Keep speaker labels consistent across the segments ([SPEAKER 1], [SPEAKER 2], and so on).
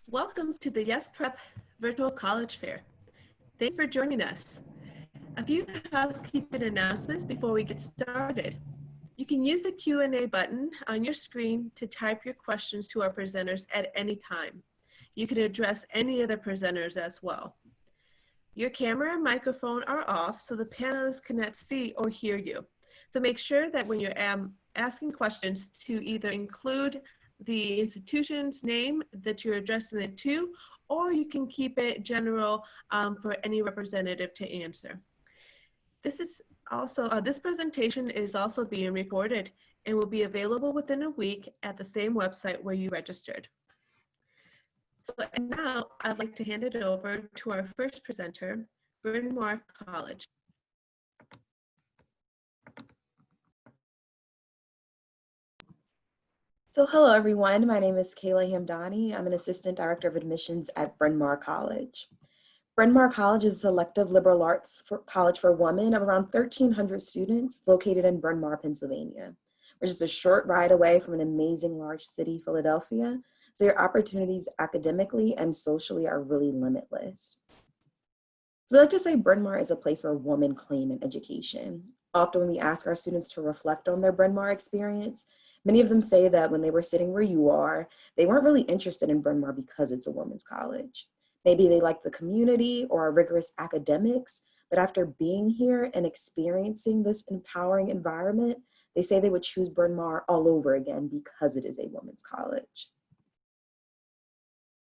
[SPEAKER 1] Welcome to the Yes Prep Virtual College Fair. Thank you for joining us. A few housekeeping announcements before we get started. You can use the Q&A button on your screen to type your questions to our presenters at any time. You can address any of the presenters as well. Your camera and microphone are off so the panelists cannot see or hear you. So make sure that when you're asking questions to either include the institution's name that you're addressing it to, or you can keep it general for any representative to answer. This presentation is also being recorded and will be available within a week at the same website where you registered. So now I'd like to hand it over to our first presenter, Bryn Mawr College.
[SPEAKER 2] So hello everyone, my name is Kayla Hamdani. I'm an Assistant Director of Admissions at Bryn Mawr College. Bryn Mawr College is a selective liberal arts college for women of around 1,300 students located in Bryn Mawr, Pennsylvania, which is a short ride away from an amazing large city, Philadelphia. So your opportunities academically and socially are really limitless. So we like to say Bryn Mawr is a place where women claim an education. Often when we ask our students to reflect on their Bryn Mawr experience, many of them say that when they were sitting where you are, they weren't really interested in Bryn Mawr because it's a women's college. Maybe they like the community or our rigorous academics, but after being here and experiencing this empowering environment, they say they would choose Bryn Mawr all over again because it is a women's college.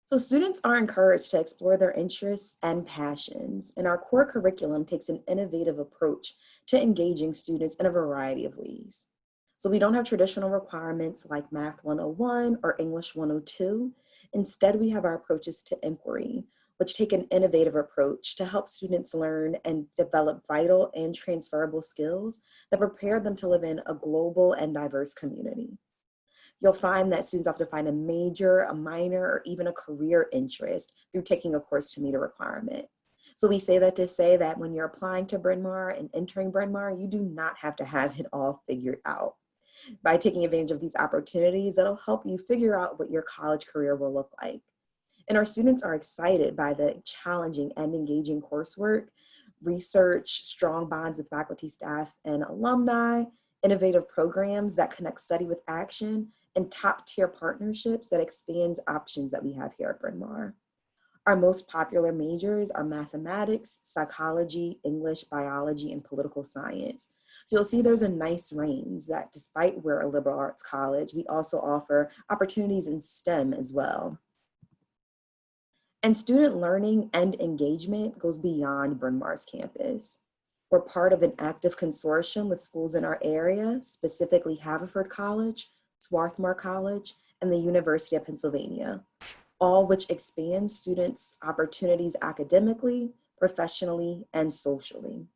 [SPEAKER 2] So students are encouraged to explore their interests and passions, and our core curriculum takes an innovative approach to engaging students in a variety of ways. So we don't have traditional requirements like Math 101 or English 102. Instead, we have our approaches to inquiry, which take an innovative approach to help students learn and develop vital and transferable skills that prepare them to live in a global and diverse community. You'll find that students have to find a major, a minor, or even a career interest through taking a course to meet a requirement. So we say that to say that when you're applying to Bryn Mawr and entering Bryn Mawr, you do not have to have it all figured out. By taking advantage of these opportunities, that'll help you figure out what your college career will look like. And our students are excited by the challenging and engaging coursework, research, strong bonds with faculty, staff, and alumni, innovative programs that connect study with action, and top-tier partnerships that expands options that we have here at Bryn Mawr. Our most popular majors are mathematics, psychology, English, biology, and political science. So you'll see there's a nice range that despite we're a liberal arts college, we also offer opportunities in STEM as well. And student learning and engagement goes beyond Bryn Mawr's campus. We're part of an active consortium with schools in our area, specifically Haverford College, Swarthmore College, and the University of Pennsylvania, all which expand students' opportunities academically, professionally, and socially.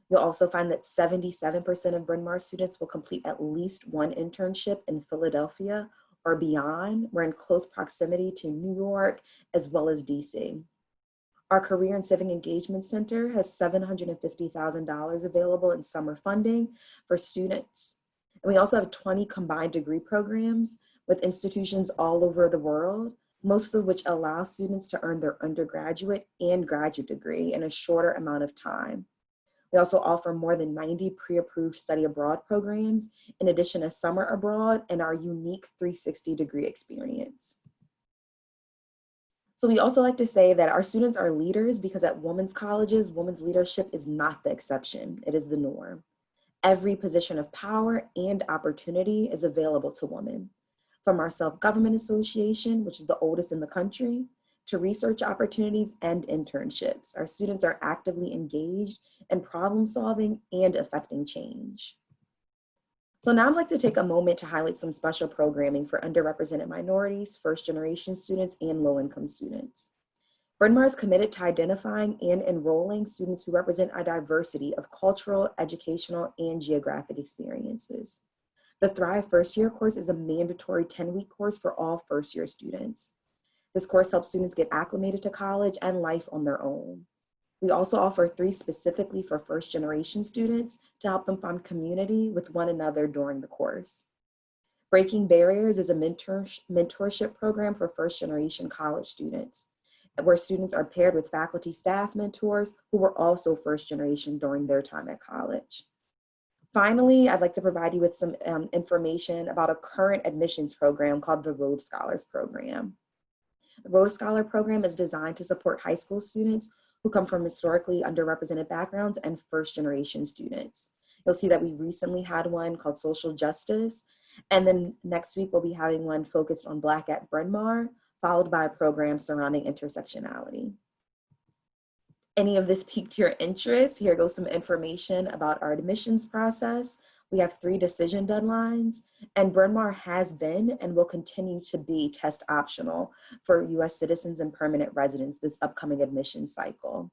[SPEAKER 2] You'll also find that 77% of Bryn Mawr students will complete at least one internship in Philadelphia or beyond. We're in close proximity to New York as well as DC. Our Career and Civic Engagement Center has $750,000 available in summer funding for students. And we also have 20 combined degree programs with institutions all over the world, most of which allow students to earn their undergraduate and graduate degree in a shorter amount of time. We also offer more than 90 pre-approved study abroad programs, in addition to summer abroad and our unique 360 degree experience. So we also like to say that our students are leaders because at women's colleges, women's leadership is not the exception, it is the norm. Every position of power and opportunity is available to women, from our self-government association, which is the oldest in the country, to research opportunities and internships. Our students are actively engaged in problem solving and affecting change. So now I'd like to take a moment to highlight some special programming for underrepresented minorities, first-generation students, and low-income students. Bryn Mawr is committed to identifying and enrolling students who represent a diversity of cultural, educational, and geographic experiences. The Thrive First Year course is a mandatory 10-week course for all first-year students. This course helps students get acclimated to college and life on their own. We also offer 3 specifically for first-generation students to help them find community with one another during the course. Breaking Barriers is a mentorship program for first-generation college students, where students are paired with faculty staff mentors who were also first-generation during their time at college. Finally, I'd like to provide you with some information about a current admissions program called the Rhodes Scholars Program. The Rhodes Scholar Program is designed to support high school students who come from historically underrepresented backgrounds and first-generation students. You'll see that we recently had one called Social Justice, and then next week we'll be having one focused on Black at Bryn Mawr, followed by a program surrounding intersectionality. Any of this piqued your interest? Here goes some information about our admissions process. We have 3 decision deadlines, and Bryn Mawr has been and will continue to be test optional for US citizens and permanent residents this upcoming admission cycle.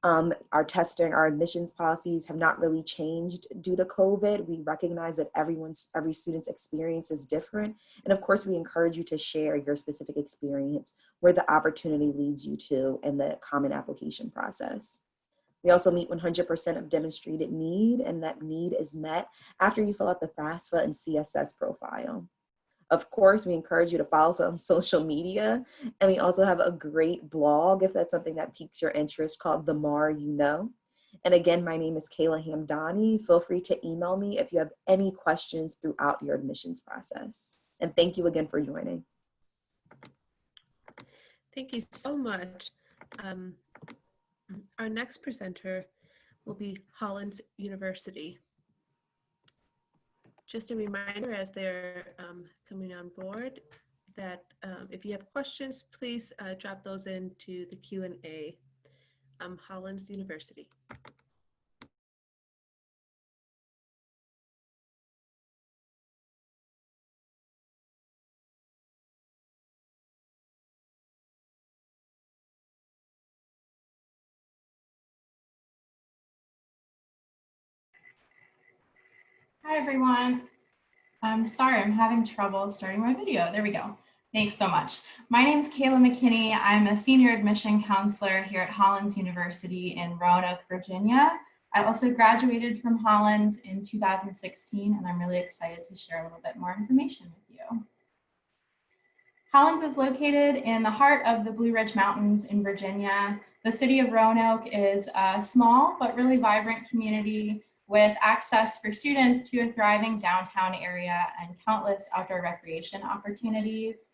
[SPEAKER 2] Our admissions policies have not really changed due to COVID. We recognize that every student's experience is different. And of course, we encourage you to share your specific experience where the opportunity leads you to in the common application process. We also meet 100% of demonstrated need, and that need is met after you fill out the FAFSA and CSS profile. Of course, we encourage you to follow us on social media, and we also have a great blog, if that's something that piques your interest, called The Mar You Know. And again, my name is Kayla Hamdani. Feel free to email me if you have any questions throughout your admissions process. And thank you again for joining.
[SPEAKER 1] Thank you so much. Our next presenter will be Hollins University. Just a reminder as they're coming on board that if you have questions, please drop those into the Q&A. Hollins University.
[SPEAKER 3] Hi, everyone. I'm sorry, I'm having trouble starting my video. There we go. Thanks so much. My name is Kayla McKinney. I'm a senior admission counselor here at Hollins University in Roanoke, Virginia. I also graduated from Hollins in 2016, and I'm really excited to share a little bit more information with you. Hollins is located in the heart of the Blue Ridge Mountains in Virginia. The city of Roanoke is a small but really vibrant community with access for students to a thriving downtown area and countless outdoor recreation opportunities.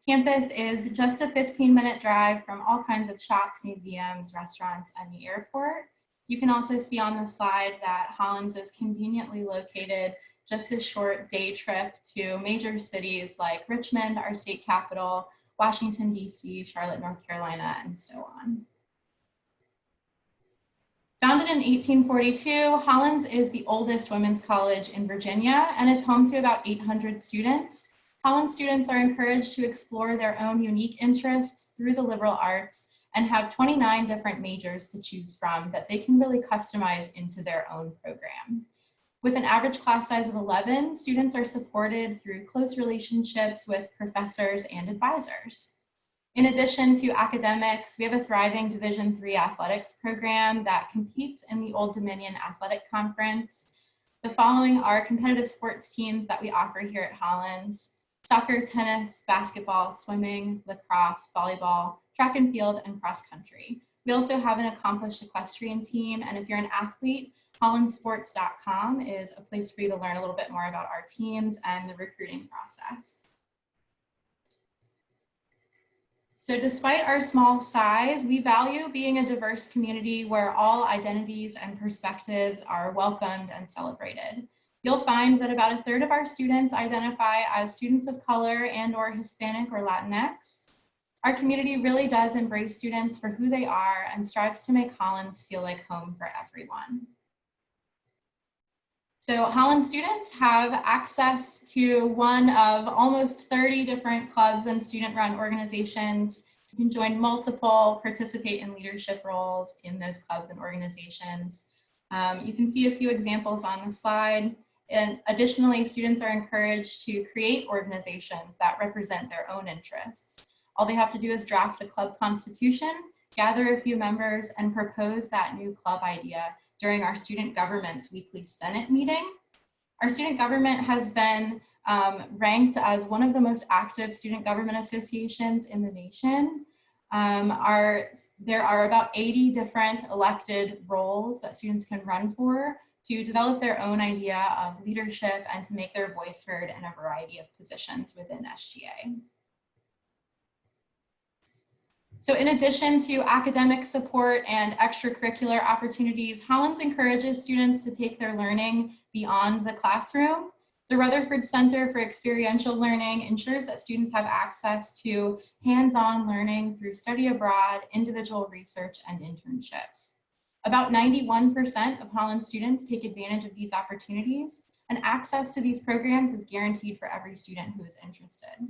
[SPEAKER 3] Campus is just a 15-minute drive from all kinds of shops, museums, restaurants, and the airport. You can also see on the slide that Hollins is conveniently located just a short day trip to major cities like Richmond, our state capital, Washington, D.C., Charlotte, North Carolina, and so on. Founded in 1842, Hollins is the oldest women's college in Virginia and is home to about 800 students. Hollins students are encouraged to explore their own unique interests through the liberal arts and have 29 different majors to choose from that they can really customize into their own program. With an average class size of 11, students are supported through close relationships with professors and advisors. In addition to academics, we have a thriving Division III athletics program that competes in the Old Dominion Athletic Conference. The following are competitive sports teams that we offer here at Hollins: soccer, tennis, basketball, swimming, lacrosse, volleyball, track and field, and cross country. We also have an accomplished equestrian team, and if you're an athlete, hollandsports.com is a place for you to learn a little bit more about our teams and the recruiting process. So despite our small size, we value being a diverse community where all identities and perspectives are welcomed and celebrated. You'll find that about a third of our students identify as students of color and/or Hispanic or Latinx. Our community really does embrace students for who they are and strives to make Hollins feel like home for everyone. So Hollins students have access to one of almost 30 different clubs and student-run organizations. You can join multiple, participate in leadership roles in those clubs and organizations. You can see a few examples on the slide. And additionally, students are encouraged to create organizations that represent their own interests. All they have to do is draft a club constitution, gather a few members, and propose that new club idea during our student government's weekly Senate meeting. Our student government has been ranked as one of the most active student government associations in the nation. There are about 80 different elected roles that students can run for to develop their own idea of leadership and to make their voice heard in a variety of positions within SGA. So in addition to academic support and extracurricular opportunities, Hollins encourages students to take their learning beyond the classroom. The Rutherford Center for Experiential Learning ensures that students have access to hands-on learning through study abroad, individual research, and internships. About 91% of Hollins students take advantage of these opportunities, and access to these programs is guaranteed for every student who is interested.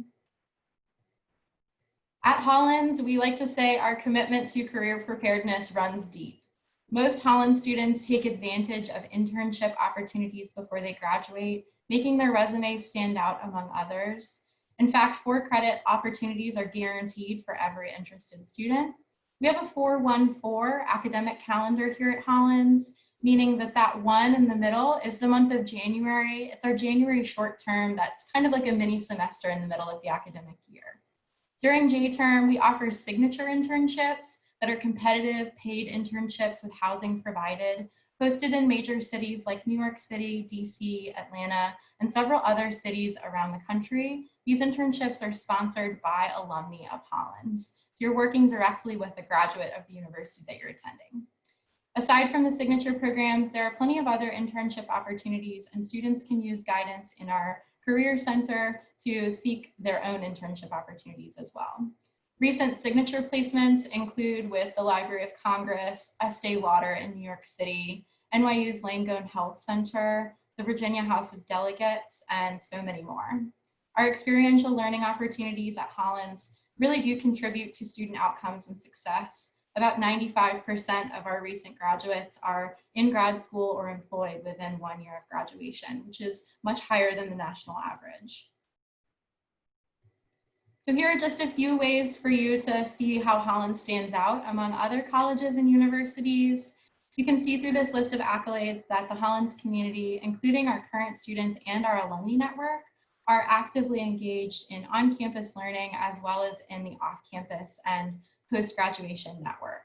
[SPEAKER 3] At Hollins, we like to say our commitment to career preparedness runs deep. Most Hollins students take advantage of internship opportunities before they graduate, making their resumes stand out among others. In fact, 4-credit opportunities are guaranteed for every interested student. We have a 4-1-4 academic calendar here at Hollins, meaning that that 1 in the middle is the month of January. It's our January short term that's kind of like a mini semester in the middle of the academic year. During J-term, we offer signature internships that are competitive paid internships with housing provided, hosted in major cities like New York City, DC, Atlanta, and several other cities around the country. These internships are sponsored by alumni of Hollins. So you're working directly with a graduate of the university that you're attending. Aside from the signature programs, there are plenty of other internship opportunities, and students can use guidance in our Career Center to seek their own internship opportunities as well. Recent signature placements include with the Library of Congress, Estee Lauder in New York City, NYU's Langone Health Center, the Virginia House of Delegates, and so many more. Our experiential learning opportunities at Hollins really do contribute to student outcomes and success. About 95% of our recent graduates are in grad school or employed within 1 year of graduation, which is much higher than the national average. So here are just a few ways for you to see how Hollins stands out among other colleges and universities. You can see through this list of accolades that the Hollins community, including our current students and our alumni network, are actively engaged in on-campus learning as well as in the off-campus and post-graduation network.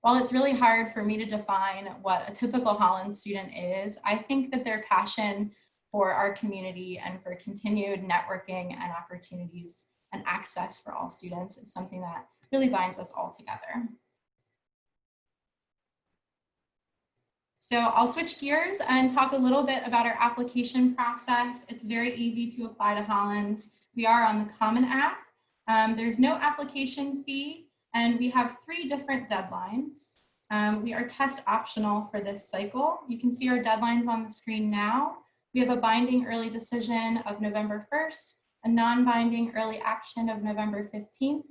[SPEAKER 3] While it's really hard for me to define what a typical Hollins student is, I think that their passion for our community and for continued networking and opportunities and access for all students is something that really binds us all together. So I'll switch gears and talk a little bit about our application process. It's very easy to apply to Hollins. We are on the Common App. There's no application fee, and we have 3 different deadlines. We are test optional for this cycle. You can see our deadlines on the screen now. We have a binding early decision of November 1st, a non-binding early action of November 15th,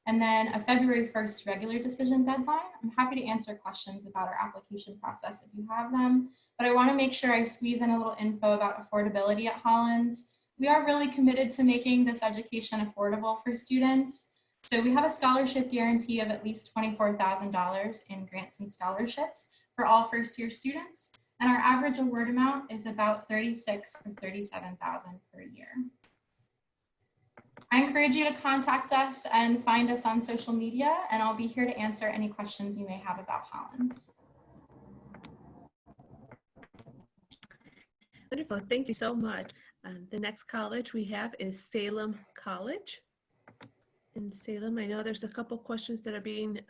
[SPEAKER 3] and then a February 1st regular decision deadline. I'm happy to answer questions about our application process if you have them, but I want to make sure I squeeze in a little info about affordability at Hollins. We are really committed to making this education affordable for students. So we have a scholarship guarantee of at least $24,000 in grants and scholarships for all first-year students, and our average award amount is about $36,000 or $37,000 per year. I encourage you to contact us and find us on social media, and I'll be here to answer any questions you may have about Hollins.
[SPEAKER 1] Wonderful, thank you so much. The next college we have is Salem College. In Salem, I know there's a couple questions that are being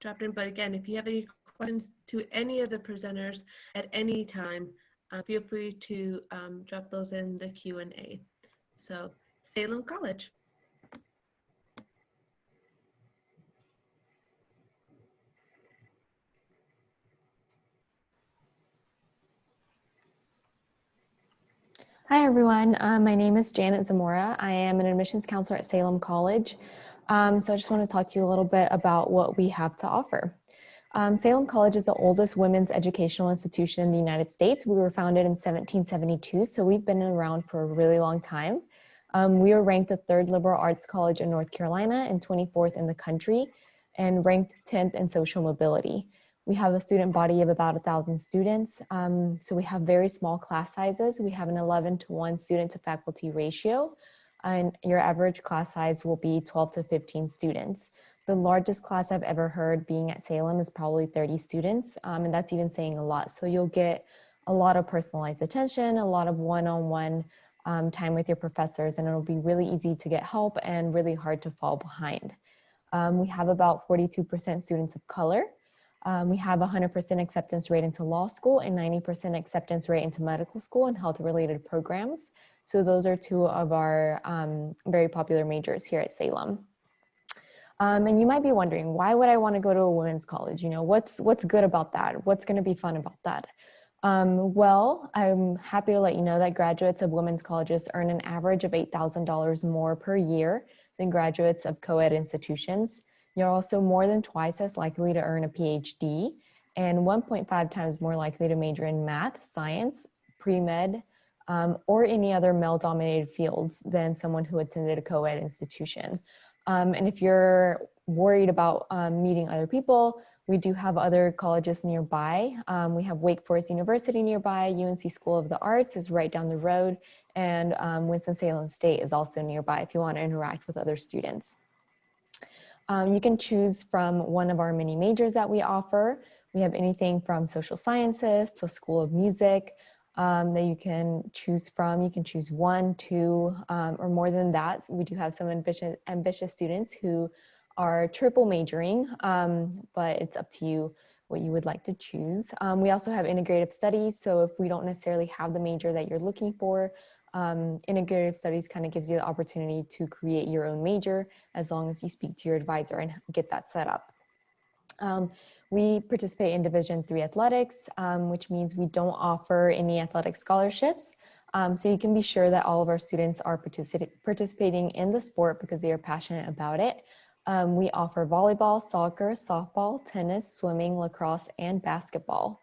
[SPEAKER 1] dropped in, but again, if you have any questions to any of the presenters at any time, feel free to drop those in the Q&A. So Salem College.
[SPEAKER 4] Hi, everyone. My name is Janet Zamora. I am an admissions counselor at Salem College. So I just want to talk to you a little bit about what we have to offer. Salem College is the oldest women's educational institution in the United States. We were founded in 1772, so we've been around for a really long time. We were ranked the 3rd liberal arts college in North Carolina and 24th in the country, and ranked 10th in social mobility. We have a student body of about 1,000 students. So we have very small class sizes. We have an 11-to-1 student to faculty ratio, and your average class size will be 12 to 15 students. The largest class I've ever heard being at Salem is probably 30 students, and that's even saying a lot. So you'll get a lot of personalized attention, a lot of one-on-one time with your professors, and it'll be really easy to get help and really hard to fall behind. We have about 42% students of color. We have 100% acceptance rate into law school and 90% acceptance rate into medical school and health-related programs. So those are two of our very popular majors here at Salem. And you might be wondering, why would I want to go to a women's college? You know, what's good about that? What's going to be fun about that? Well, I'm happy to let you know that graduates of women's colleges earn an average of $8,000 more per year than graduates of co-ed institutions. You're also more than twice as likely to earn a PhD and 1.5 times more likely to major in math, science, pre-med, or any other male-dominated fields than someone who attended a co-ed institution. And if you're worried about meeting other people, we do have other colleges nearby. We have Wake Forest University nearby, UNC School of the Arts is right down the road, and Winston-Salem State is also nearby if you want to interact with other students. You can choose from one of our many majors that we offer. We have anything from social sciences to School of Music that you can choose from. You can choose 1, 2, or more than that. We do have some ambitious students who are triple majoring, but it's up to you what you would like to choose. We also have integrative studies. So if we don't necessarily have the major that you're looking for, integrative studies kind of gives you the opportunity to create your own major as long as you speak to your advisor and get that set up. We participate in Division III athletics, which means we don't offer any athletic scholarships. So you can be sure that all of our students are participating in the sport because they are passionate about it. We offer volleyball, soccer, softball, tennis, swimming, lacrosse, and basketball.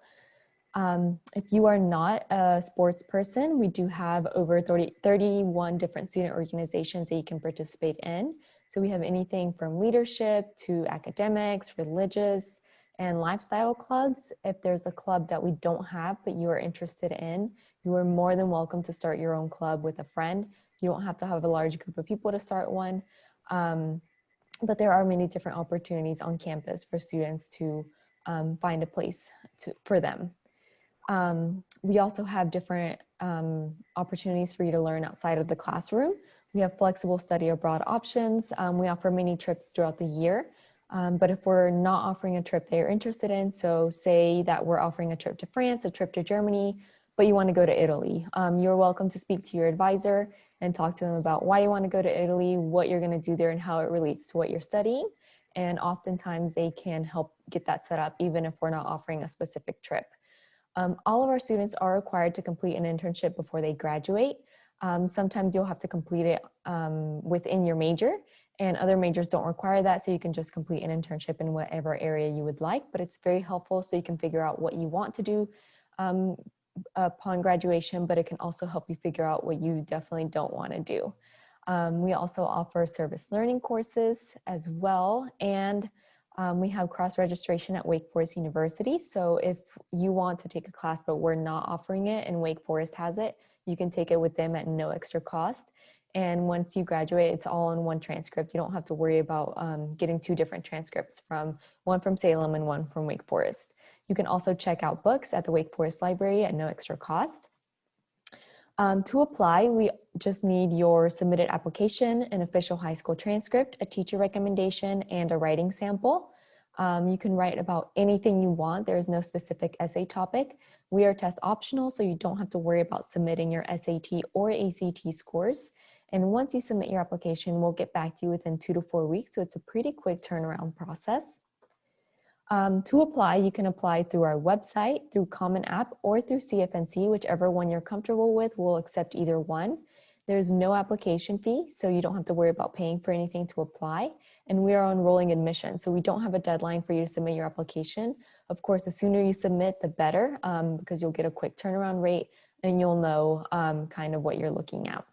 [SPEAKER 4] If you are not a sports person, we do have over 31 different student organizations that you can participate in. So we have anything from leadership to academics, religious, and lifestyle clubs. If there's a club that we don't have but you are interested in, you are more than welcome to start your own club with a friend. You don't have to have a large group of people to start one. But there are many different opportunities on campus for students to find a place for them. We also have different opportunities for you to learn outside of the classroom. We have flexible study abroad options. We offer many trips throughout the year. But if we're not offering a trip that you're interested in, so say that we're offering a trip to France, a trip to Germany, but you want to go to Italy, you're welcome to speak to your advisor and talk to them about why you want to go to Italy, what you're going to do there, and how it relates to what you're studying. And oftentimes they can help get that set up even if we're not offering a specific trip. All of our students are required to complete an internship before they graduate. Sometimes you'll have to complete it within your major, and other majors don't require that, so you can just complete an internship in whatever area you would like, but it's very helpful so you can figure out what you want to do upon graduation, but it can also help you figure out what you definitely don't want to do. We also offer service learning courses as well, and we have cross-registration at Wake Forest University. So if you want to take a class but we're not offering it and Wake Forest has it, you can take it with them at no extra cost. And once you graduate, it's all in one transcript. You don't have to worry about getting 2 different transcripts, one from Salem and one from Wake Forest. You can also check out books at the Wake Forest Library at no extra cost. To apply, we just need your submitted application, an official high school transcript, a teacher recommendation, and a writing sample. You can write about anything you want. There is no specific essay topic. We are test optional, so you don't have to worry about submitting your SAT or ACT scores. And once you submit your application, we'll get back to you within 2 to 4 weeks, so it's a pretty quick turnaround process. To apply, you can apply through our website, through Common App, or through CFNC, whichever one you're comfortable with. We'll accept either one. There's no application fee, so you don't have to worry about paying for anything to apply. And we are on rolling admission, so we don't have a deadline for you to submit your application. Of course, the sooner you submit, the better, because you'll get a quick turnaround rate and you'll know kind of what you're looking at.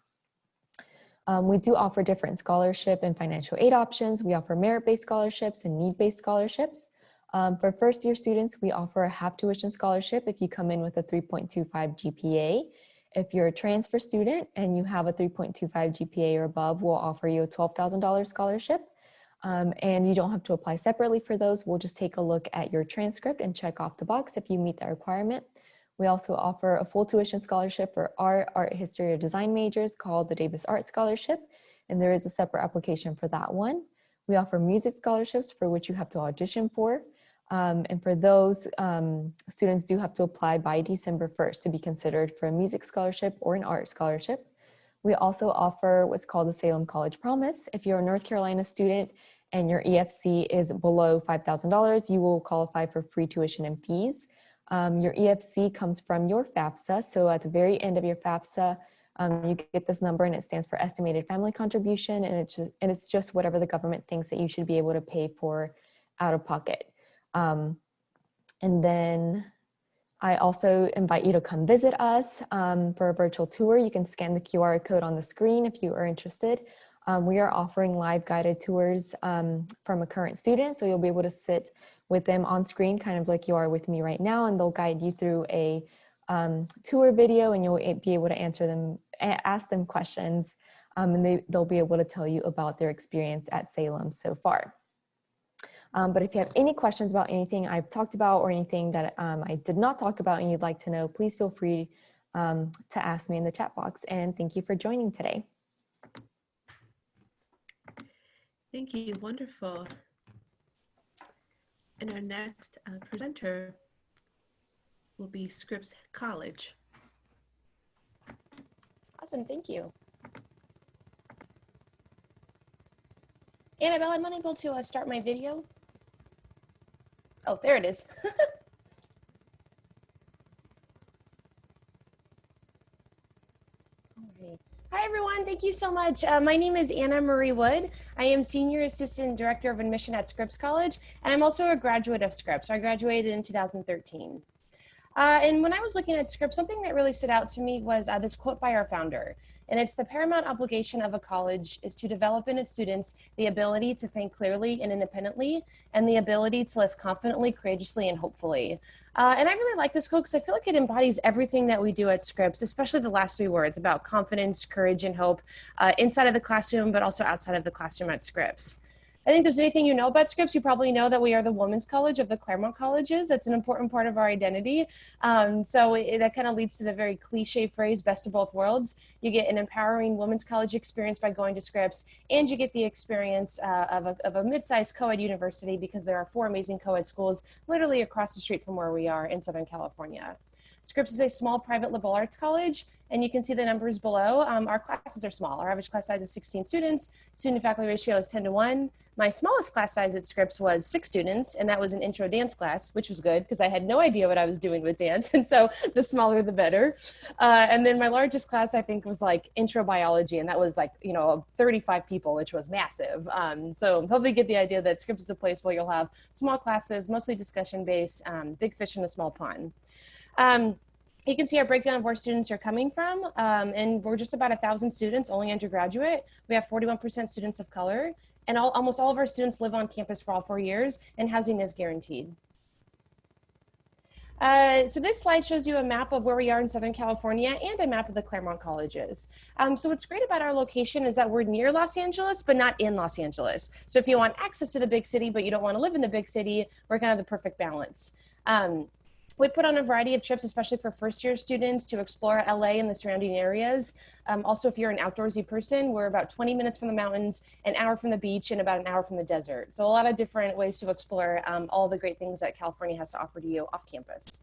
[SPEAKER 4] We do offer different scholarship and financial aid options. We offer merit-based scholarships and need-based scholarships. For first year students, we offer a half tuition scholarship if you come in with a 3.25 GPA. If you're a transfer student and you have a 3.25 GPA or above, we'll offer you a $12,000 scholarship. And you don't have to apply separately for those. We'll just take a look at your transcript and check off the box if you meet that requirement. We also offer a full tuition scholarship for art history, or design majors called the Davis Art Scholarship, and there is a separate application for that one. We offer music scholarships for which you have to audition for. And for those, students do have to apply by December 1st to be considered for a music scholarship or an art scholarship. We also offer what's called the Salem College Promise. If you're a North Carolina student and your EFC is below $5,000, you will qualify for free tuition and fees. Your EFC comes from your FAFSA. So at the very end of your FAFSA, you get this number and it stands for Estimated Family Contribution, and it's just whatever the government thinks that you should be able to pay for out of pocket. And then I also invite you to come visit us for a virtual tour. You can scan the QR code on the screen if you are interested. We are offering live guided tours from a current student, so you'll be able to sit with them on screen, kind of like you are with me right now, and they'll guide you through a tour video, and you'll be able to ask them questions, and they'll be able to tell you about their experience at Salem so far. But if you have any questions about anything I've talked about or anything that I did not talk about and you'd like to know, please feel free to ask me in the chat box. And thank you for joining today.
[SPEAKER 1] Thank you, wonderful. And our next presenter will be Scripps College.
[SPEAKER 5] Awesome, thank you. Annabelle, I'm unable to start my video. Oh, there it is. Alright. Hi, everyone. Thank you so much. My name is Anna Marie Wood. I am Senior Assistant Director of Admission at Scripps College, and I'm also a graduate of Scripps. I graduated in 2013. And when I was looking at Scripps, something that really stood out to me was this quote by our founder. And it's: the paramount obligation of a college is to develop in its students the ability to think clearly and independently, and the ability to live confidently, courageously, and hopefully. And I really like this quote because I feel like it embodies everything that we do at Scripps, especially the last three words about confidence, courage, and hope inside of the classroom, but also outside of the classroom at Scripps. I think if there's anything you know about Scripps, you probably know that we are the women's college of the Claremont colleges. That's an important part of our identity. That kind of leads to the very cliche phrase, best of both worlds. You get an empowering women's college experience by going to Scripps, and you get the experience of a mid-sized co-ed university, because there are 4 amazing co-ed schools literally across the street from where we are in Southern California. Scripps is a small private liberal arts college, and you can see the numbers below. Our classes are small. Our average class size is 16 students. Student-to-faculty ratio is 10:1. My smallest class size at Scripps was 6 students, and that was an intro dance class, which was good because I had no idea what I was doing with dance, and so the smaller the better. And then my largest class, I think, was like intro biology, and that was like, 35 people, which was massive. So hopefully you get the idea that Scripps is a place where you'll have small classes, mostly discussion-based, big fish in a small pond. You can see our breakdown of where students are coming from, and we're just about 1,000 students, only undergraduate. We have 41% students of color, and almost all of our students live on campus for all 4 years, and housing is guaranteed. So this slide shows you a map of where we are in Southern California and a map of the Claremont colleges. So what's great about our location is that we're near Los Angeles, but not in Los Angeles. So if you want access to the big city, but you don't want to live in the big city, we're kind of the perfect balance. We put on a variety of trips, especially for first-year students, to explore LA and the surrounding areas. Also, if you're an outdoorsy person, we're about 20 minutes from the mountains, an hour from the beach, and about an hour from the desert. So a lot of different ways to explore all the great things that California has to offer to you off campus.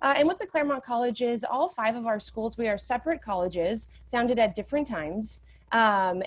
[SPEAKER 5] And with the Claremont colleges, all 5 of our schools, we are separate colleges founded at different times. But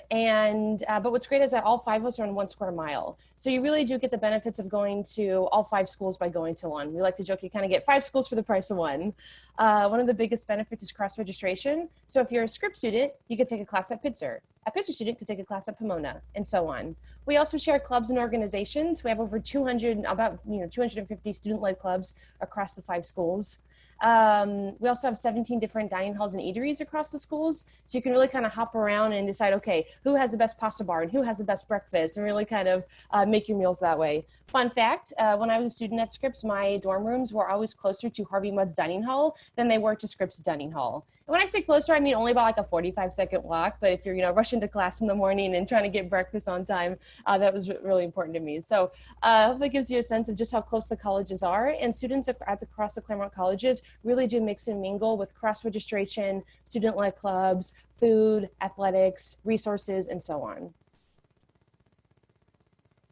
[SPEAKER 5] what's great is that all 5 of us are on 1 square mile. So you really do get the benefits of going to all 5 schools by going to 1. We like to joke you kind of get 5 schools for the price of 1. One of the biggest benefits is cross-registration. So if you're a Scripps student, you could take a class at Pitzer. A Pitzer student could take a class at Pomona, and so on. We also share clubs and organizations. We have over 250 student-led clubs across the 5 schools. We also have 17 different dining halls and eateries across the schools. So you can really kind of hop around and decide, okay, who has the best pasta bar and who has the best breakfast, and really kind of make your meals that way. Fun fact, when I was a student at Scripps, my dorm rooms were always closer to Harvey Mudd's dining hall than they were to Scripps' dining hall. And when I say closer, I mean only about like a 45-second walk. But if you're, rushing to class in the morning and trying to get breakfast on time, that was really important to me. So hopefully it gives you a sense of just how close the colleges are. And students across the Claremont colleges really do mix and mingle with cross-registration, student-led clubs, food, athletics, resources, and so on.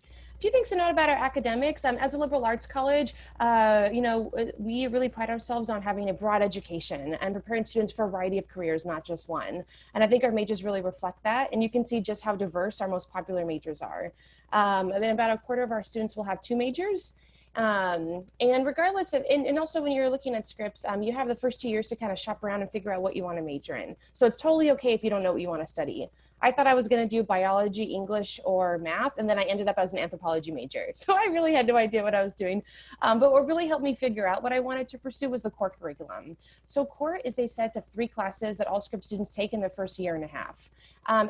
[SPEAKER 5] A few things to note about our academics. As a liberal arts college, we really pride ourselves on having a broad education and preparing students for a variety of careers, not just one. And I think our majors really reflect that. And you can see just how diverse our most popular majors are. And about a quarter of our students will have 2 majors. And regardless of, and also when you're looking at Scripps, you have the first 2 years to kind of shop around and figure out what you want to major in. So it's totally okay if you don't know what you want to study. I thought I was going to do biology, English, or math, and then I ended up as an anthropology major. So I really had no idea what I was doing. But what really helped me figure out what I wanted to pursue was the core curriculum. So core is a set of 3 classes that all Scripps students take in their first year and a half.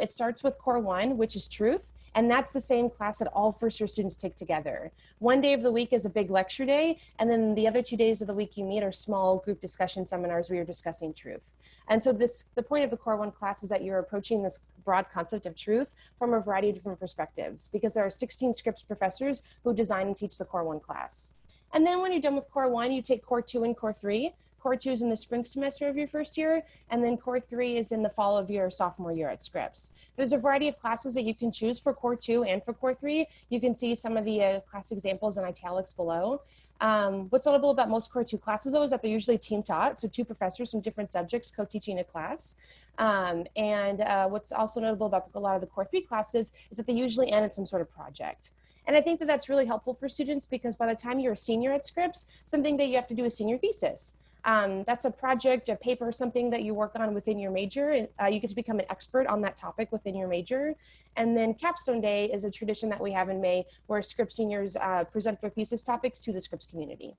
[SPEAKER 5] It starts with Core 1, which is truth. And that's the same class that all first-year students take together. One day of the week is a big lecture day, and then the other 2 days of the week you meet are small group discussion seminars where you're discussing truth. And so the point of the Core 1 class is that you're approaching this broad concept of truth from a variety of different perspectives, because there are 16 Scripps professors who design and teach the Core 1 class. And then when you're done with Core 1, you take Core 2 and Core 3. Core 2 is in the spring semester of your first year, and then Core 3 is in the fall of your sophomore year at Scripps. There's a variety of classes that you can choose for Core 2 and for Core 3. You can see some of the class examples in italics below. What's notable about most Core 2 classes, though, is that they're usually team taught, so 2 professors from different subjects co-teaching a class. What's also notable about a lot of the Core 3 classes is that they usually end at some sort of project. And I think that that's really helpful for students, because by the time you're a senior at Scripps, something that you have to do is senior thesis. That's a project, a paper, something that you work on within your major. And you get to become an expert on that topic within your major. And then Capstone Day is a tradition that we have in May, where Scripps seniors present their thesis topics to the Scripps community.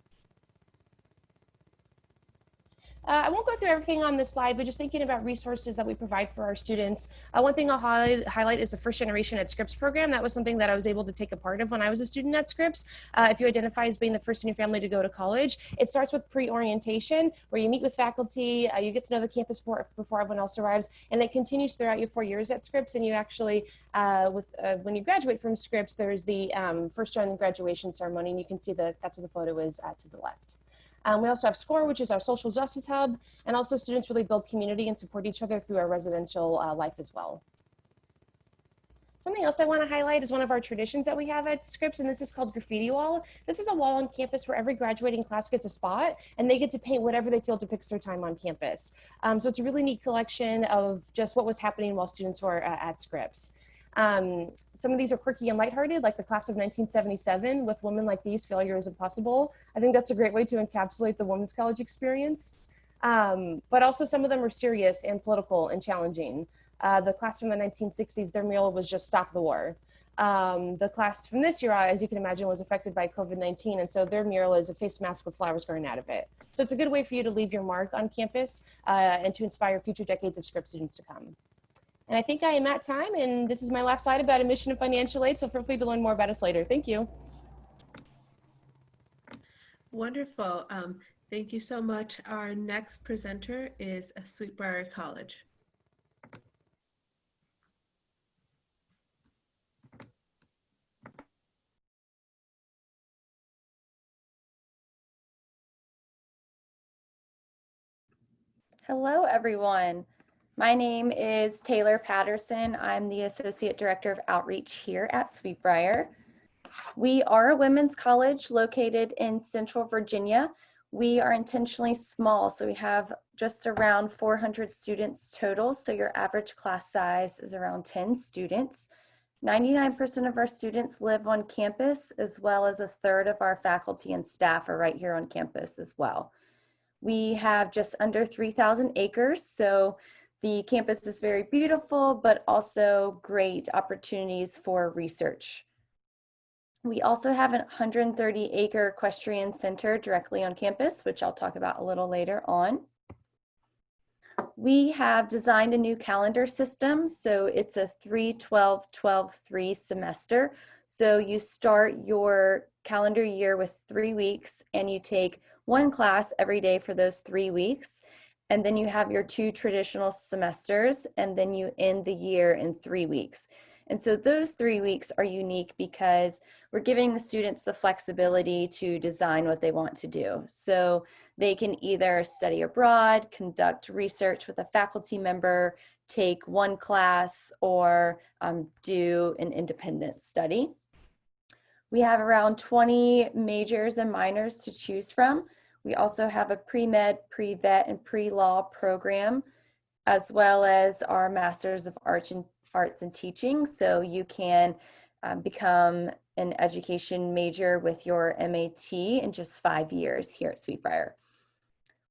[SPEAKER 5] I won't go through everything on this slide, but just thinking about resources that we provide for our students. One thing I'll highlight is the First Generation at Scripps program. That was something that I was able to take a part of when I was a student at Scripps. If you identify as being the first in your family to go to college, it starts with pre-orientation, where you meet with faculty, you get to know the campus before everyone else arrives, and it continues throughout your 4 years at Scripps. And you actually, when you graduate from Scripps, there's the first gen graduation ceremony, and you can see that that's what the photo is to the left. We also have SCORE, which is our social justice hub, and also students really build community and support each other through our residential life as well. Something else I want to highlight is one of our traditions that we have at Scripps, and this is called Graffiti Wall. This is a wall on campus where every graduating class gets a spot, and they get to paint whatever they feel depicts their time on campus. So it's a really neat collection of just what was happening while students were at Scripps. Some of these are quirky and lighthearted, like the class of 1977, with Women Like These, Failure is Impossible. I think that's a great way to encapsulate the women's college experience. But also some of them are serious and political and challenging. The class from the 1960s, their mural was just Stop the War. The class from this year, as you can imagine, was affected by COVID-19, and so their mural is a face mask with flowers growing out of it. So it's a good way for you to leave your mark on campus and to inspire future decades of Scripps students to come. And I think I am at time, and this is my last slide about admission and financial aid, so feel free to learn more about us later. Thank you.
[SPEAKER 1] Wonderful. Thank you so much. Our next presenter is Briar College.
[SPEAKER 6] Hello, everyone. My name is Taylor Patterson. I'm the Associate Director of Outreach here at Briar. We are a women's college located in Central Virginia. We are intentionally small, so we have just around 400 students total, so your average class size is around 10 students. 99% of our students live on campus, as well as a third of our faculty and staff are right here on campus as well. We have just under 3,000 acres, so the campus is very beautiful, but also great opportunities for research. We also have a 130-acre equestrian center directly on campus, which I'll talk about a little later on. We have designed a new calendar system, so it's a 3-12-12-3 semester. So you start your calendar year with 3 weeks and you take one class every day for those 3 weeks. And then you have your 2 traditional semesters, and then you end the year in 3 weeks. And so those 3 weeks are unique because we're giving the students the flexibility to design what they want to do. So they can either study abroad, conduct research with a faculty member, take one class, or do an independent study. We have around 20 majors and minors to choose from. We also have a pre-med, pre-vet, and pre-law program, as well as our Masters of Arts and Teaching. So you can become an education major with your MAT in just 5 years here at Sweetbriar.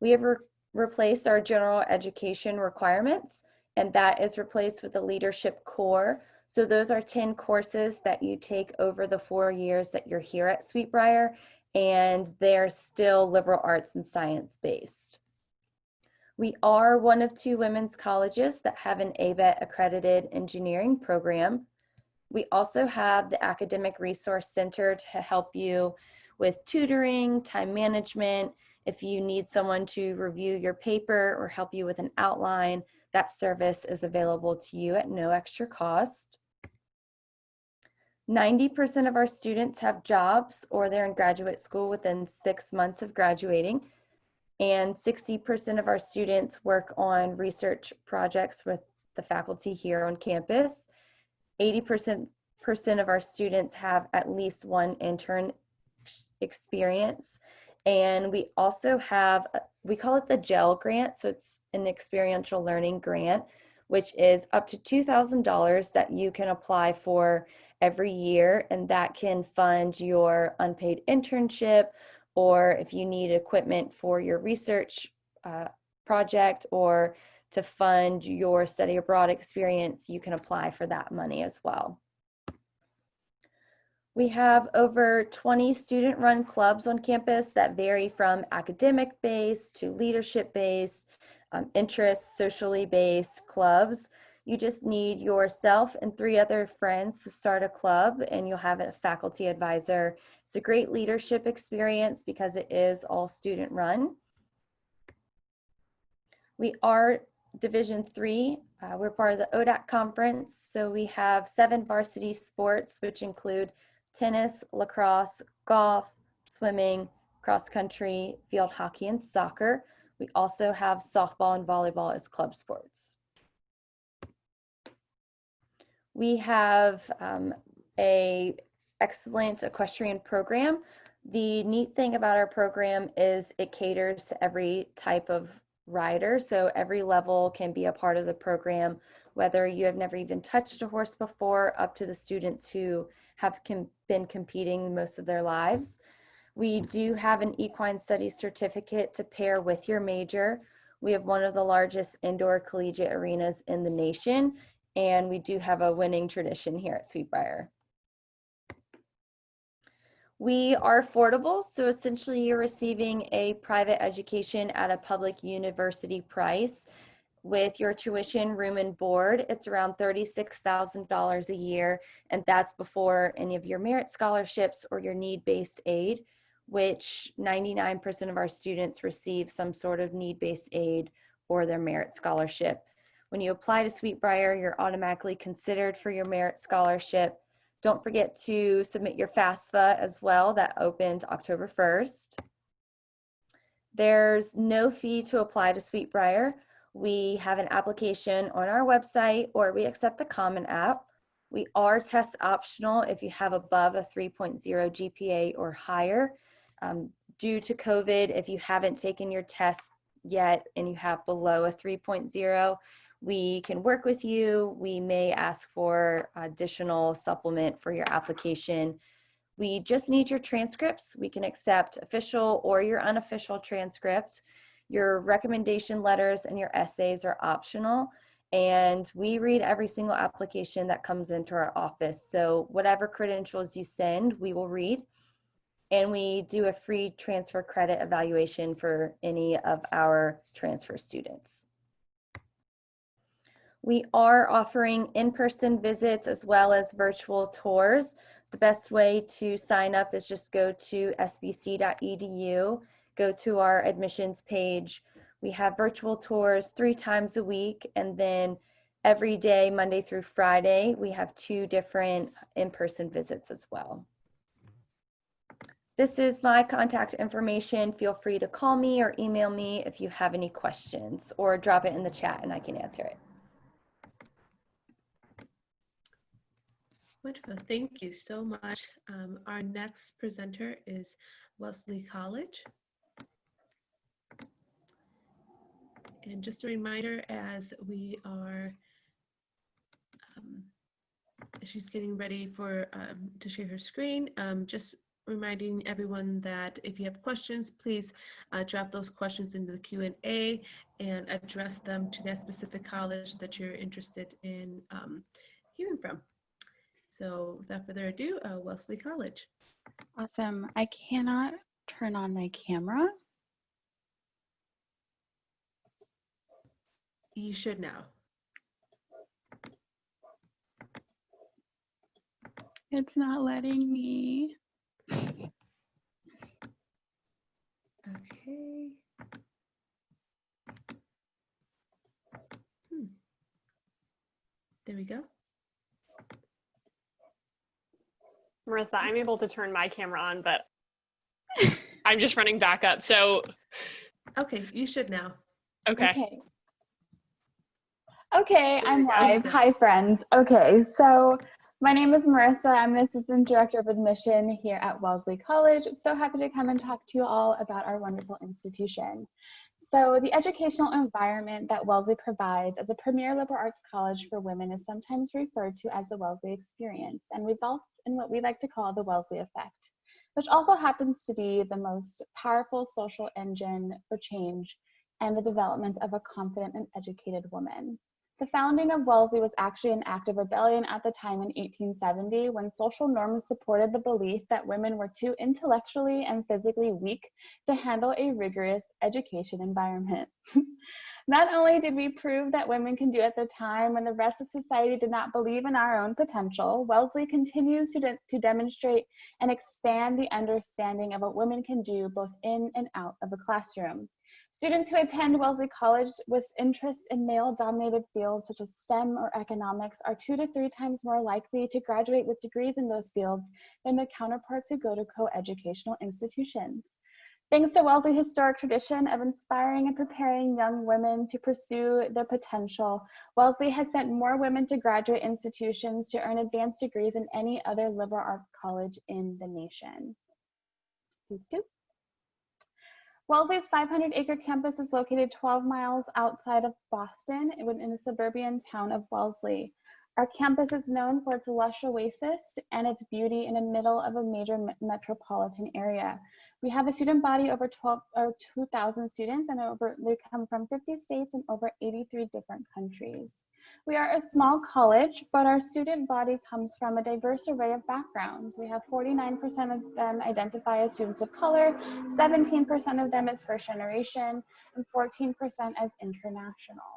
[SPEAKER 6] We have replaced our general education requirements, and that is replaced with the leadership core. So those are 10 courses that you take over the 4 years that you're here at Sweetbriar, and they're still liberal arts and science based. We are one of 2 women's colleges that have an ABET accredited engineering program. We also have the Academic Resource Center to help you with tutoring, time management. If you need someone to review your paper or help you with an outline, that service is available to you at no extra cost. 90% of our students have jobs or they're in graduate school within 6 months of graduating. And 60% of our students work on research projects with the faculty here on campus. 80% of our students have at least one intern experience. And we also have, we call it the GEL grant. So it's an experiential learning grant, which is up to $2,000 that you can apply for every year. And that can fund your unpaid internship, or if you need equipment for your research project, or to fund your study abroad experience, you can apply for that money as well. We have over 20 student-run clubs on campus that vary from academic-based to leadership-based, interest, socially based clubs. You just need yourself and 3 other friends to start a club, and you'll have a faculty advisor. It's a great leadership experience because it is all student-run. We are Division III. We're part of the ODAC conference, so we have 7 varsity sports, which include tennis, lacrosse, golf, swimming, cross country, field hockey, and soccer. We also have softball and volleyball as club sports. We have a excellent equestrian program. The neat thing about our program is it caters to every type of rider, so every level can be a part of the program, whether you have never even touched a horse before, up to the students who have been competing most of their lives. We do have an equine studies certificate to pair with your major. We have one of the largest indoor collegiate arenas in the nation, and we do have a winning tradition here at Sweetbriar. We are affordable, so essentially you're receiving a private education at a public university price. With your tuition, room, and board, it's around $36,000 a year, and that's before any of your merit scholarships or your need-based aid, which 99% of our students receive some sort of need-based aid or their merit scholarship. When you apply to Sweetbriar, you're automatically considered for your merit scholarship. Don't forget to submit your FAFSA as well. That opened October 1st. There's no fee to apply to Sweetbriar. We have an application on our website, or we accept the Common App. We are test optional if you have above a 3.0 GPA or higher. Due to COVID, if you haven't taken your test yet and you have below a 3.0, we can work with you. We may ask for additional supplement for your application. We just need your transcripts. We can accept official or your unofficial transcripts. Your recommendation letters and your essays are optional. and we read every single application that comes into our office. So whatever credentials you send, we will read. And we do a free transfer credit evaluation for any of our transfer students. We are offering in-person visits as well as virtual tours. The best way to sign up is just go to sbc.edu, go to our admissions page. We have virtual tours 3 times a week, and then every day, Monday through Friday, we have 2 different in-person visits as well. This is my contact information. Feel free to call me or email me if you have any questions, or drop it in the chat and I can answer it.
[SPEAKER 1] Wonderful. Thank you so much. Our next presenter is Wellesley College. And just a reminder, as we are, she's getting ready for to share her screen, just reminding everyone that if you have questions, please drop those questions into the Q&A and address them to that specific college that you're interested in hearing from. So without further ado, Wellesley College.
[SPEAKER 7] Awesome. I cannot turn on my camera.
[SPEAKER 1] You should now.
[SPEAKER 7] It's not letting me.
[SPEAKER 1] Okay. There we go.
[SPEAKER 8] Marissa, I'm able to turn my camera on, but I'm just running back up. So,
[SPEAKER 1] okay, you should now.
[SPEAKER 8] Okay.
[SPEAKER 7] Okay, I'm live. Hi, friends. Okay, so my name is Marissa. I'm the Assistant Director of Admission here at Wellesley College. I'm so happy to come and talk to you all about our wonderful institution. So the educational environment that Wellesley provides as a premier liberal arts college for women is sometimes referred to as the Wellesley experience and results in what we like to call the Wellesley effect, which also happens to be the most powerful social engine for change and the development of a confident and educated woman. The founding of Wellesley was actually an act of rebellion at the time in 1870, when social norms supported the belief that women were too intellectually and physically weak to handle a rigorous education environment. Not only did we prove that women can do at the time when the rest of society did not believe in our own potential, Wellesley continues to demonstrate and expand the understanding of what women can do both in and out of a classroom. Students who attend Wellesley College with interests in male-dominated fields such as STEM or economics are 2 to 3 times more likely to graduate with degrees in those fields than their counterparts who go to co-educational institutions. Thanks to Wellesley's historic tradition of inspiring and preparing young women to pursue their potential, Wellesley has sent more women to graduate institutions to earn advanced degrees than any other liberal arts college in the nation. Wellesley's 500-acre campus is located 12 miles outside of Boston in the suburban town of Wellesley. Our campus is known for its lush oasis and its beauty in the middle of a major metropolitan area. We have a student body over 2,000 students, and they come from 50 states and over 83 different countries. We are a small college, but our student body comes from a diverse array of backgrounds. We have 49% of them identify as students of color, 17% of them as first generation, and 14% as international.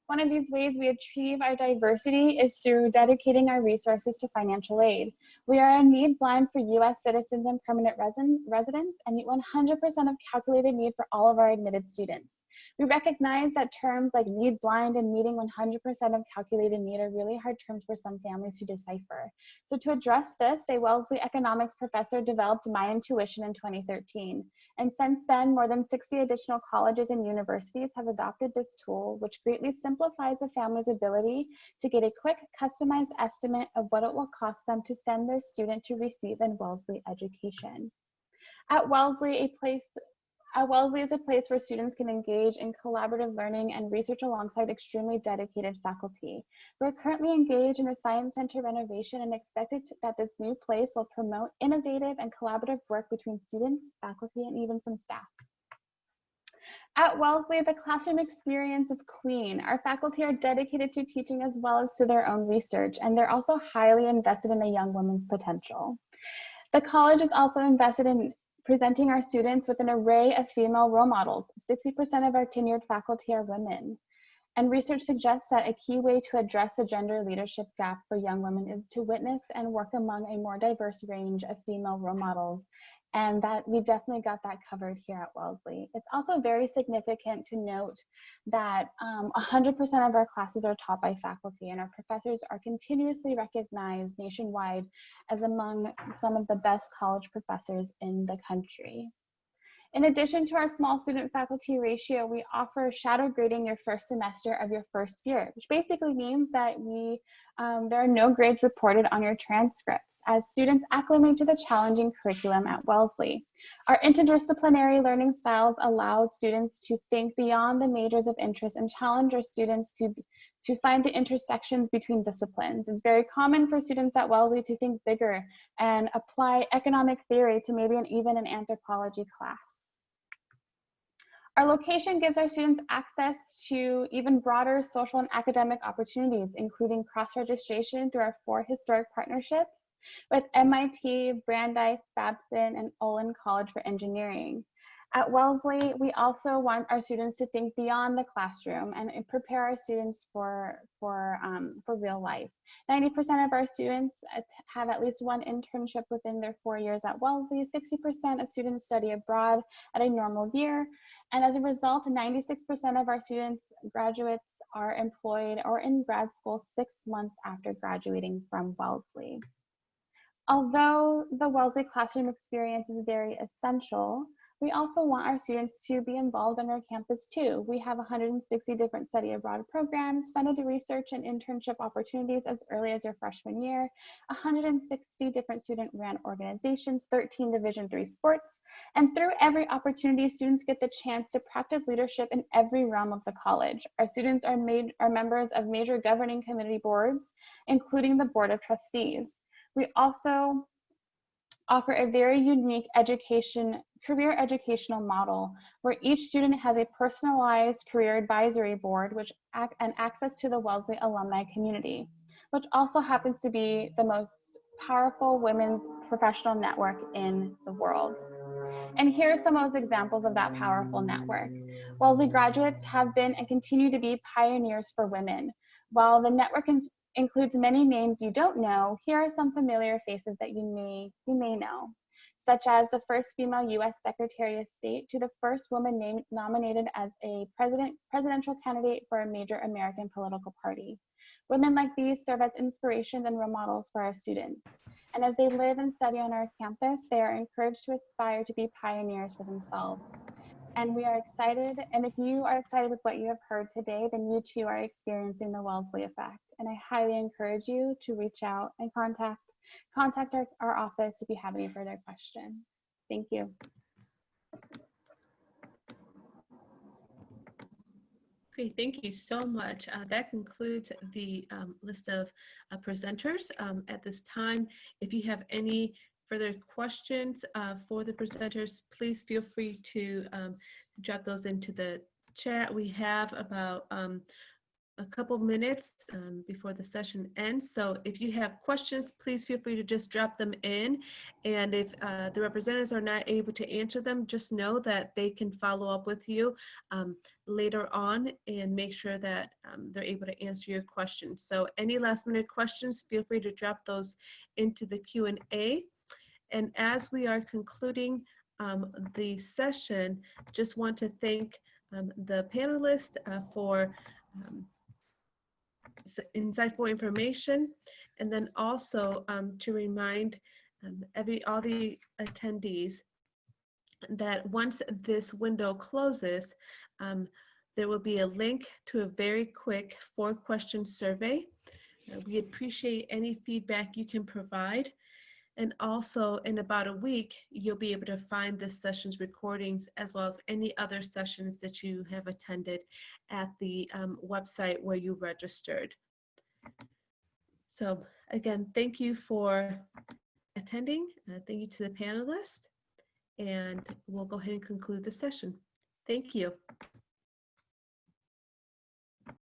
[SPEAKER 7] One of these ways we achieve our diversity is through dedicating our resources to financial aid. We are a need blind for U.S. citizens and permanent residents, and meet 100% of calculated need for all of our admitted students. We recognize that terms like need blind and meeting 100% of calculated need are really hard terms for some families to decipher. So to address this, a Wellesley economics professor developed My Intuition in 2013. And since then, more than 60 additional colleges and universities have adopted this tool, which greatly simplifies a family's ability to get a quick, customized estimate of what it will cost them to send their student to receive a Wellesley education. At Wellesley, Wellesley is a place where students can engage in collaborative learning and research alongside extremely dedicated faculty. We're currently engaged in a science center renovation and expected that this new place will promote innovative and collaborative work between students, faculty, and even some staff. At Wellesley, the classroom experience is queen. Our faculty are dedicated to teaching as well as to their own research, and they're also highly invested in a young woman's potential. The college is also invested in presenting our students with an array of female role models. 60% of our tenured faculty are women. And research suggests that a key way to address the gender leadership gap for young women is to witness and work among a more diverse range of female role models. And that we definitely got that covered here at Wellesley. It's also very significant to note that 100% of our classes are taught by faculty, and our professors are continuously recognized nationwide as among some of the best college professors in the country. In addition to our small student faculty ratio, we offer shadow grading your first semester of your first year, which basically means that there are no grades reported on your transcripts as students acclimate to the challenging curriculum at Wellesley. Our interdisciplinary learning styles allow students to think beyond the majors of interest and challenge our students to find the intersections between disciplines. It's very common for students at Wellesley to think bigger and apply economic theory to maybe even an anthropology class. Our location gives our students access to even broader social and academic opportunities, including cross-registration through our 4 historic partnerships with MIT, Brandeis, Babson, and Olin College for Engineering. At Wellesley, we also want our students to think beyond the classroom and prepare our students for real life. 90% of our students have at least one internship within their 4 years at Wellesley. 60% of students study abroad at a normal year. And as a result, 96% of our graduates are employed or in grad school 6 months after graduating from Wellesley. Although the Wellesley classroom experience is very essential, we also want our students to be involved on our campus too. We have 160 different study abroad programs, funded research and internship opportunities as early as your freshman year, 160 different student-run organizations, 13 Division III sports, and through every opportunity, students get the chance to practice leadership in every realm of the college. Our students are members of major governing committee boards, including the Board of Trustees. We also offer a very unique career educational model where each student has a personalized career advisory board and access to the Wellesley alumni community, which also happens to be the most powerful women's professional network in the world. And here are some of those examples of that powerful network. Wellesley graduates have been and continue to be pioneers for women. While the network includes many names you don't know, here are some familiar faces that you may know, such as the first female U.S. Secretary of State to the first woman nominated as a presidential candidate for a major American political party. Women like these serve as inspirations and role models for our students. And as they live and study on our campus, they are encouraged to aspire to be pioneers for themselves. And we are excited, and if you are excited with what you have heard today, then you too are experiencing the Wellesley effect. And I highly encourage you to reach out and contact our office if you have any further questions. Thank you.
[SPEAKER 1] Great, thank you so much. That concludes the list of presenters. At this time, if you have any further questions for the presenters, please feel free to drop those into the chat. We have about a couple minutes before the session ends. So if you have questions, please feel free to just drop them in. And if the representatives are not able to answer them, just know that they can follow up with you later on and make sure that they're able to answer your questions. So any last minute questions, feel free to drop those into the Q&A. And as we are concluding the session, just want to thank the panelists for insightful information, and then also to remind all the attendees that once this window closes, there will be a link to a very quick 4-question survey. We appreciate any feedback you can provide. And also in about a week, you'll be able to find this session's recordings as well as any other sessions that you have attended at the website where you registered. So again, thank you for attending. Thank you to the panelists, and we'll go ahead and conclude the session. Thank you.